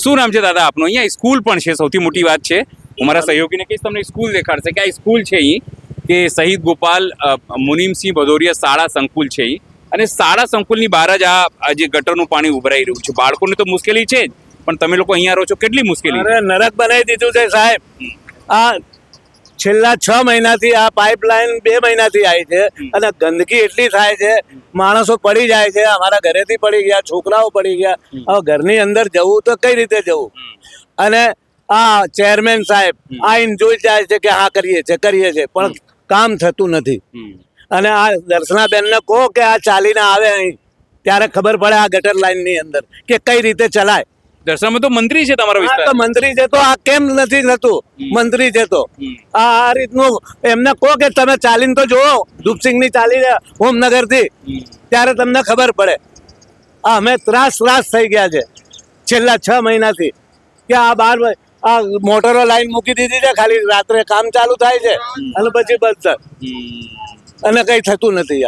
શું નામ છે દાદા આપનું? અહીંયા સ્કૂલ પણ છે, સૌથી મોટી વાત છે. હું મારા સહયોગીને કહીશ, તમને સ્કૂલ દેખાડશે કે આ સ્કૂલ છે અહીં, કે શહીદ ગોપાલ મુનીમસિંહ ભદૌરિયા શાળા સંકુલ છે અહીં. અને શાળા સંકુલની બહાર જ આ જે ગટરનું પાણી ઉભરાઈ રહ્યું છે. બાળકોને તો મુશ્કેલી છે જ, પણ તમે લોકો અહીંયા રહો છો, કેટલી મુશ્કેલી? અરે નરક બનાવી દીધું છે સાહેબ. આ છેલ્લા 6 મહિનાથી આ પાઇપલાઇન 2 મહિનાથી આવી છે અને ગંદકી એટલી થાય છે, માણસો પડી જાય છે. અમારા ઘરેથી પડી ગયા, છોકરાઓ પડી ગયા. હવે ઘરની અંદર જવું તો કઈ રીતે જવું? અને આ ચેરમેન સાહેબ આઈને જોઈ જાય છે કે હા કરીએ છે, પણ કામ થતું નથી. અને આ દર્શનાબેન ને કહો કે આ ચાલીને આવે અહીં, ત્યારે ખબર પડે આ ગટર લાઈન ની અંદર કે કઈ રીતે ચલાય. દર્શનમાં તો મંત્રી છે તમારા તો વિસ્તાર. મંત્રી છે તો આ કેમ નથી થતું? મંત્રી છે તો આ રીતનું એમને કહો કે તમે ચાલીને તો જુઓ, ધૂપસિંહ ની ચાલી હોમનગર થી, ત્યારે તમને ખબર પડે. અમે ત્રાસ થઈ ગયા છે છેલ્લા 6 મહિનાથી કે આ બાર આ મોટરો લાઈન મૂકી દીધી છે, ખાલી રાત્રે કામ ચાલુ થાય છે અને પછી બંધ, અને કઈ થતું નથી.